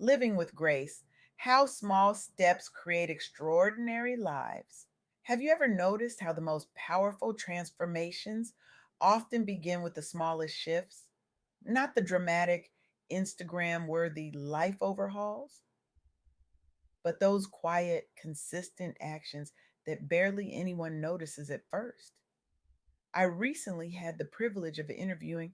Living with Grace: How Small Steps Create Extraordinary Lives. Have you ever noticed how the most powerful transformations often begin with the smallest shifts? Not the dramatic, Instagram worthy life overhauls, but those quiet, consistent actions that barely anyone notices at first. I recently had the privilege of interviewing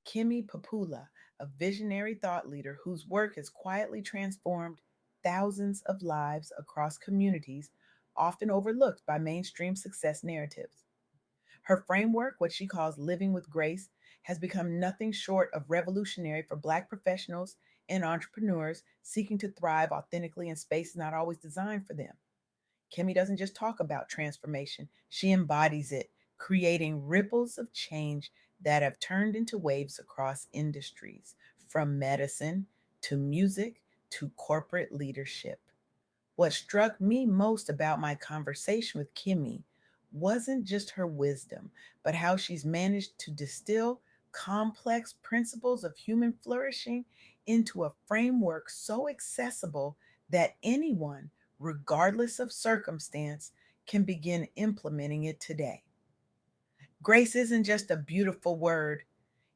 Kemi Popoola, a visionary thought leader whose work has quietly transformed thousands of lives across communities often overlooked by mainstream success narratives. Her framework, what she calls living with grace, has become nothing short of revolutionary for Black professionals and entrepreneurs seeking to thrive authentically in spaces not always designed for them. Kimmy doesn't just talk about transformation, she embodies it, creating ripples of change that have turned into waves across industries, from medicine to music to corporate leadership. What struck me most about my conversation with Kimmy wasn't just her wisdom, but how she's managed to distill complex principles of human flourishing into a framework so accessible that anyone, regardless of circumstance, can begin implementing it today. Grace isn't just a beautiful word.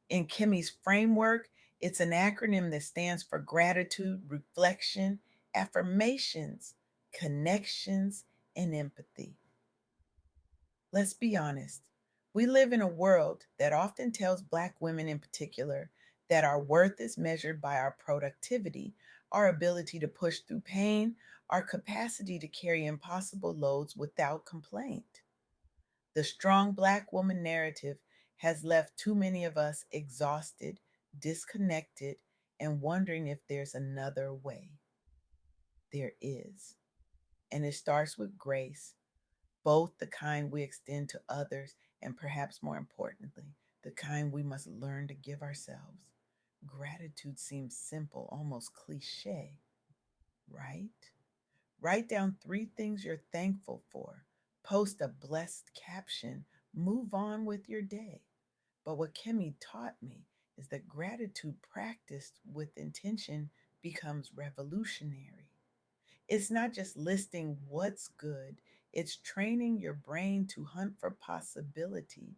In Kimmy's framework, it's an acronym that stands for gratitude, reflection, affirmations, connections, and empathy. Let's be honest. We live in a world that often tells Black women in particular that our worth is measured by our productivity, our ability to push through pain, our capacity to carry impossible loads without complaint. The strong Black woman narrative has left too many of us exhausted, disconnected, and wondering if there's another way. There is. And it starts with grace, both the kind we extend to others and perhaps more importantly, the kind we must learn to give ourselves. Gratitude seems simple, almost cliche, right? Write down three things you're thankful for. Post a blessed caption. Move on with your day. But what Kemi taught me is that gratitude practiced with intention becomes revolutionary. It's not just listing what's good, it's training your brain to hunt for possibility,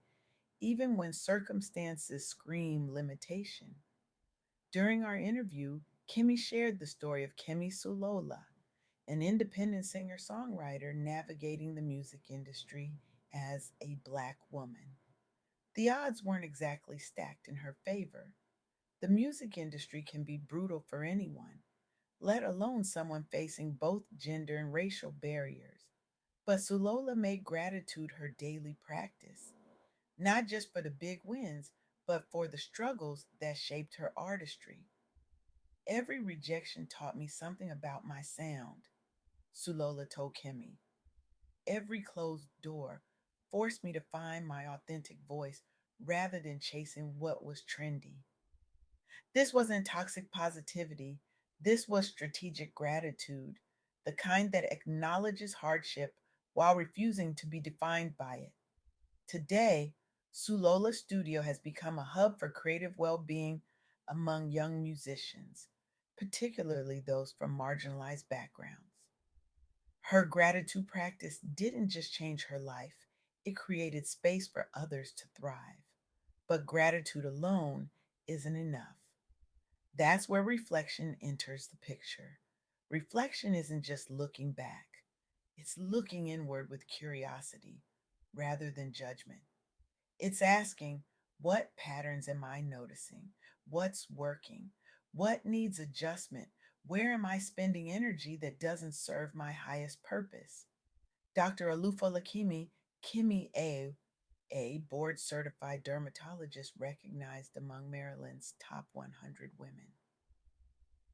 even when circumstances scream limitation. During our interview, Kimmy shared the story of Kemi Sulola, an independent singer songwriter navigating the music industry as a Black woman. The odds weren't exactly stacked in her favor. The music industry can be brutal for anyone, let alone someone facing both gender and racial barriers. But Sulola made gratitude her daily practice, not just for the big wins, but for the struggles that shaped her artistry. Every rejection taught me something about my sound, Sulola told Kimmy. Every closed door forced me to find my authentic voice rather than chasing what was trendy. This wasn't toxic positivity, this was strategic gratitude, the kind that acknowledges hardship while refusing to be defined by it. Today, Sulola Studio has become a hub for creative well being among young musicians, particularly those from marginalized backgrounds. Her gratitude practice didn't just change her life, it created space for others to thrive. But gratitude alone isn't enough. That's where reflection enters the picture. Reflection isn't just looking back, it's looking inward with curiosity rather than judgment. It's asking, what patterns am I noticing? What's working? What needs adjustment? Where am I spending energy that doesn't serve my highest purpose? Dr. Alufo Kimi A board certified dermatologist recognized among Maryland's top 100 women,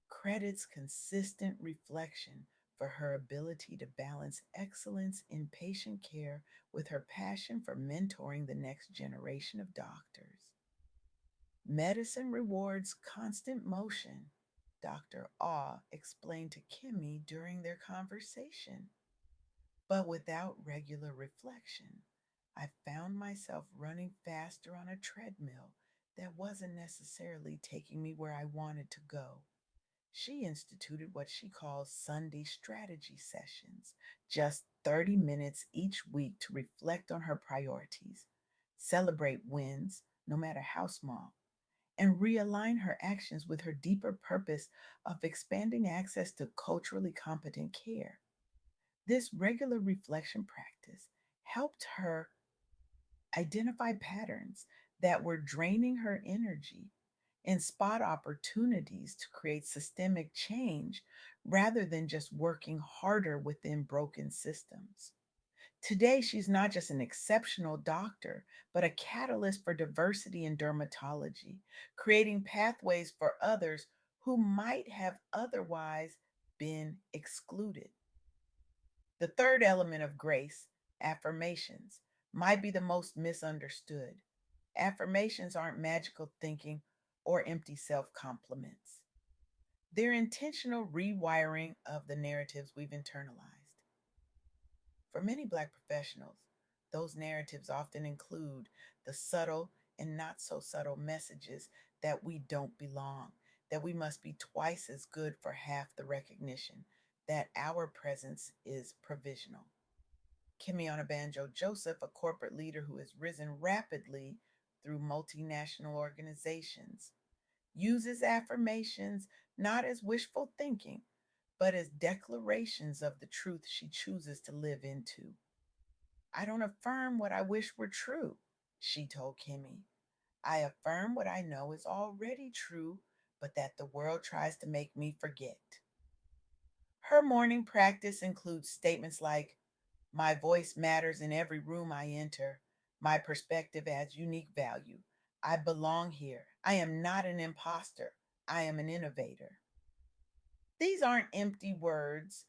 credits consistent reflection for her ability to balance excellence in patient care with her passion for mentoring the next generation of doctors. Medicine rewards constant motion, Dr. Awe explained to Kimmy during their conversation. But without regular reflection, I found myself running faster on a treadmill that wasn't necessarily taking me where I wanted to go. She instituted what she calls Sunday strategy sessions, just 30 minutes each week to reflect on her priorities, celebrate wins, no matter how small, and realign her actions with her deeper purpose of expanding access to culturally competent care. This regular reflection practice helped her identify patterns that were draining her energy and spot opportunities to create systemic change rather than just working harder within broken systems. Today, she's not just an exceptional doctor, but a catalyst for diversity in dermatology, creating pathways for others who might have otherwise been excluded. The third element of grace, affirmations, might be the most misunderstood. Affirmations aren't magical thinking or empty self compliments. They're intentional rewiring of the narratives we've internalized. For many Black professionals, those narratives often include the subtle and not so subtle messages that we don't belong, that we must be twice as good for half the recognition, that our presence is provisional. Kemi Banjo Joseph, a corporate leader who has risen rapidly through multinational organizations, uses affirmations not as wishful thinking, but as declarations of the truth she chooses to live into. I don't affirm what I wish were true, she told Kimmy. I affirm what I know is already true, but that the world tries to make me forget. Her morning practice includes statements like, my voice matters in every room I enter. My perspective adds unique value. I belong here. I am not an imposter. I am an innovator. These aren't empty words,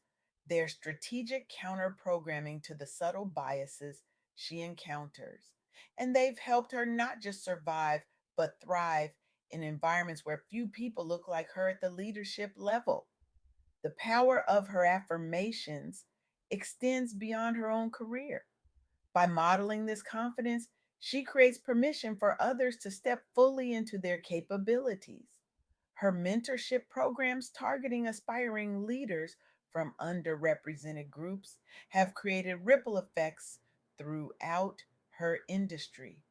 they're strategic counter programming to the subtle biases she encounters. And they've helped her not just survive, but thrive in environments where few people look like her at the leadership level. The power of her affirmations extends beyond her own career. By modeling this confidence, she creates permission for others to step fully into their capabilities. Her mentorship programs targeting aspiring leaders from underrepresented groups have created ripple effects throughout her industry.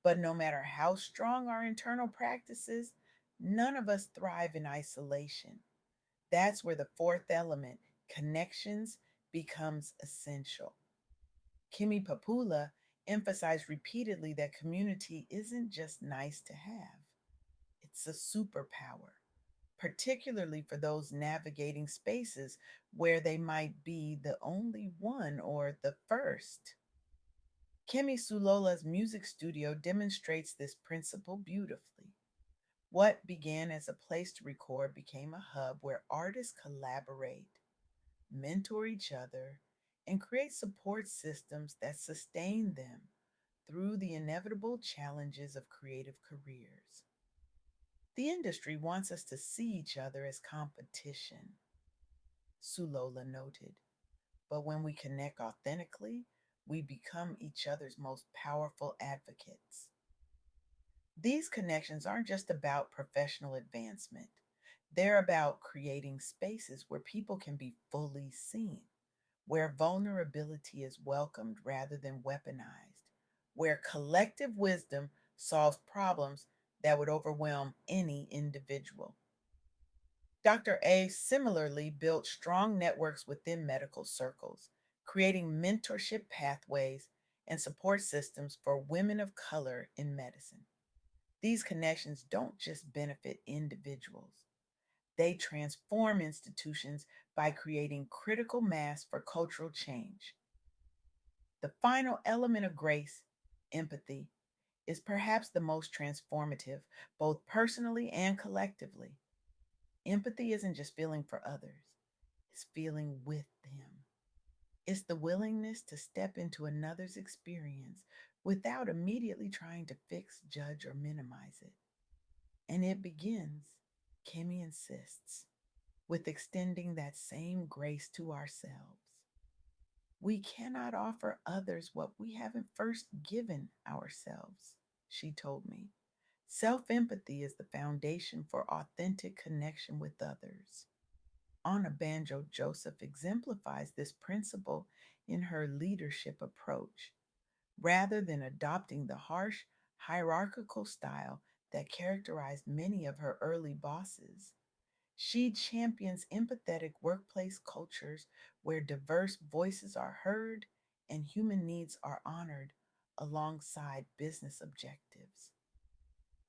But no matter how strong our internal practices, none of us thrive in isolation. That's where the fourth element, connections, becomes essential. Kemi Popoola emphasized repeatedly that community isn't just nice to have, it's a superpower, particularly for those navigating spaces where they might be the only one or the first. Kemi Sulola's music studio demonstrates this principle beautifully. What began as a place to record became a hub where artists collaborate, mentor each other, and create support systems that sustain them through the inevitable challenges of creative careers. The industry wants us to see each other as competition, Sulola noted, but when we connect authentically, we become each other's most powerful advocates. These connections aren't just about professional advancement, they're about creating spaces where people can be fully seen, where vulnerability is welcomed rather than weaponized, where collective wisdom solves problems that would overwhelm any individual. Dr. A similarly built strong networks within medical circles, creating mentorship pathways and support systems for women of color in medicine. These connections don't just benefit individuals, they transform institutions by creating critical mass for cultural change. The final element of grace, empathy, is perhaps the most transformative, both personally and collectively. Empathy isn't just feeling for others, it's feeling with them. It's the willingness to step into another's experience without immediately trying to fix, judge, or minimize it. And it begins, Kemi insists, with extending that same grace to ourselves. We cannot offer others what we haven't first given ourselves, she told me. Self empathy is the foundation for authentic connection with others. Anna Banjo Joseph exemplifies this principle in her leadership approach. Rather than adopting the harsh, hierarchical style that characterized many of her early bosses, she champions empathetic workplace cultures where diverse voices are heard and human needs are honored alongside business objectives.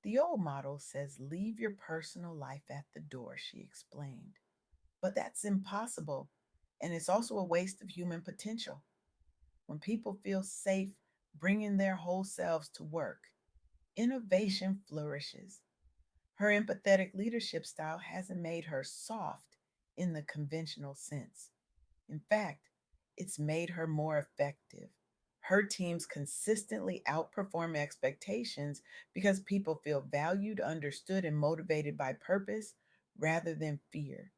The old model says, leave your personal life at the door, she explained. But that's impossible, and it's also a waste of human potential. When people feel safe bringing their whole selves to work, innovation flourishes. Her empathetic leadership style hasn't made her soft in the conventional sense. In fact, it's made her more effective. Her teams consistently outperform expectations because people feel valued, understood, and motivated by purpose rather than fear.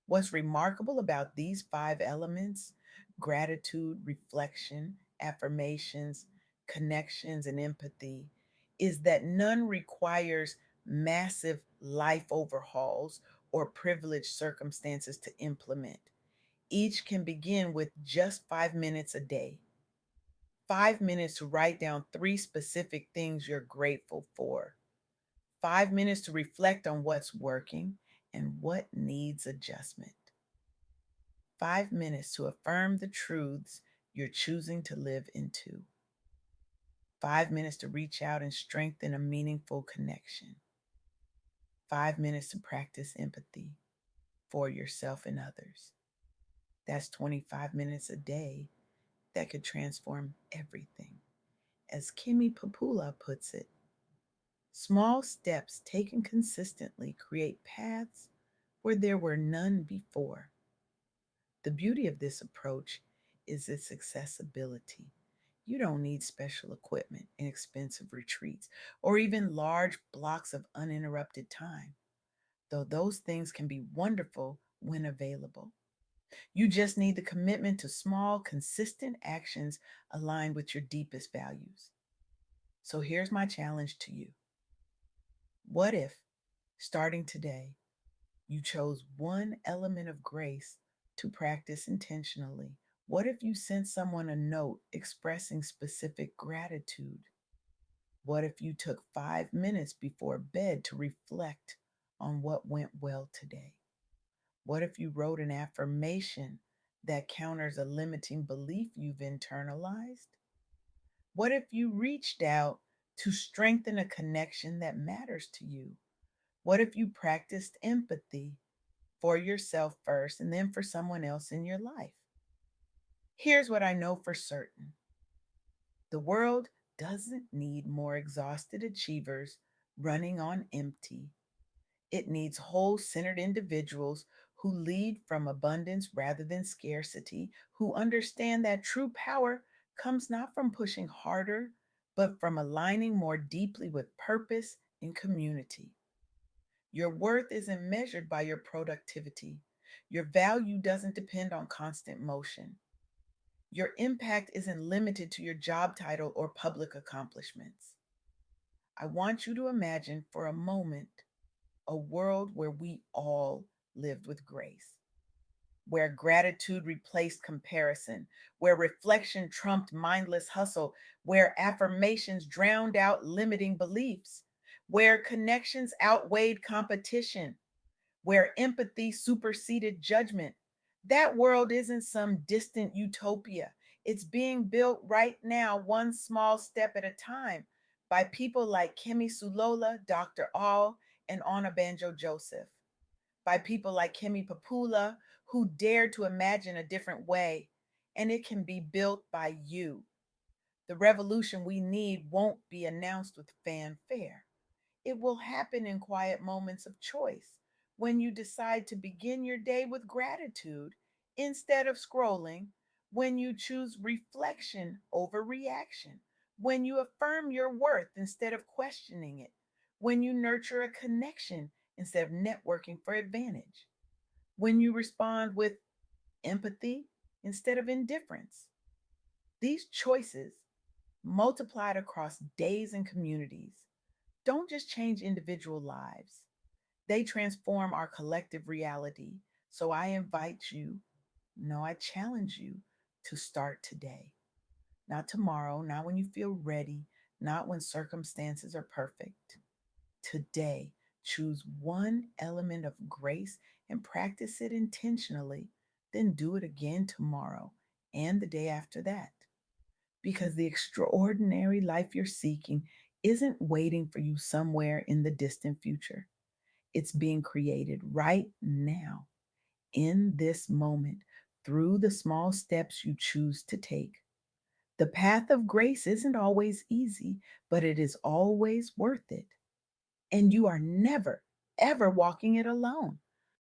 What's remarkable about these five elements, gratitude, reflection, affirmations, connections, and empathy, is that none requires massive life overhauls or privileged circumstances to implement. Each can begin with just 5 minutes a day. 5 minutes to write down three specific things you're grateful for. 5 minutes to reflect on what's working and what needs adjustment. 5 minutes to affirm the truths you're choosing to live into. 5 minutes to reach out and strengthen a meaningful connection. 5 minutes to practice empathy for yourself and others. That's 25 minutes a day that could transform everything. As Kemi Popoola puts it, small steps taken consistently create paths where there were none before. The beauty of this approach is its accessibility. You don't need special equipment, inexpensive retreats, or even large blocks of uninterrupted time, though those things can be wonderful when available. You just need the commitment to small, consistent actions aligned with your deepest values. So here's my challenge to you. What if, starting today, you chose one element of grace to practice intentionally? What if you sent someone a note expressing specific gratitude? What if you took 5 minutes before bed to reflect on what went well today? What if you wrote an affirmation that counters a limiting belief you've internalized? What if you reached out to strengthen a connection that matters to you? What if you practiced empathy for yourself first and then for someone else in your life? Here's what I know for certain: the world doesn't need more exhausted achievers running on empty. It needs whole centered individuals who lead from abundance rather than scarcity, who understand that true power comes not from pushing harder, but from aligning more deeply with purpose and community. Your worth isn't measured by your productivity. Your value doesn't depend on constant motion. Your impact isn't limited to your job title or public accomplishments. I want you to imagine for a moment a world where we all lived with grace, where gratitude replaced comparison, where reflection trumped mindless hustle, where affirmations drowned out limiting beliefs, where connections outweighed competition, where empathy superseded judgment. That world isn't some distant utopia. It's being built right now, one small step at a time, by people like Kemi Sulola, Dr. All, and Anna Banjo Joseph, by people like Kemi Popoola, who dared to imagine a different way. And it can be built by you. The revolution we need won't be announced with fanfare. It will happen in quiet moments of choice, when you decide to begin your day with gratitude instead of scrolling, when you choose reflection over reaction, when you affirm your worth instead of questioning it, when you nurture a connection instead of networking for advantage, when you respond with empathy instead of indifference. These choices, multiplied across days and communities, don't just change individual lives, they transform our collective reality. So I invite you, no, I challenge you to start today, not tomorrow, not when you feel ready, not when circumstances are perfect. Today, choose one element of grace and practice it intentionally, then do it again tomorrow and the day after that. Because the extraordinary life you're seeking isn't waiting for you somewhere in the distant future. It's being created right now, in this moment, through the small steps you choose to take. The path of grace isn't always easy, but it is always worth it. And you are never, ever walking it alone.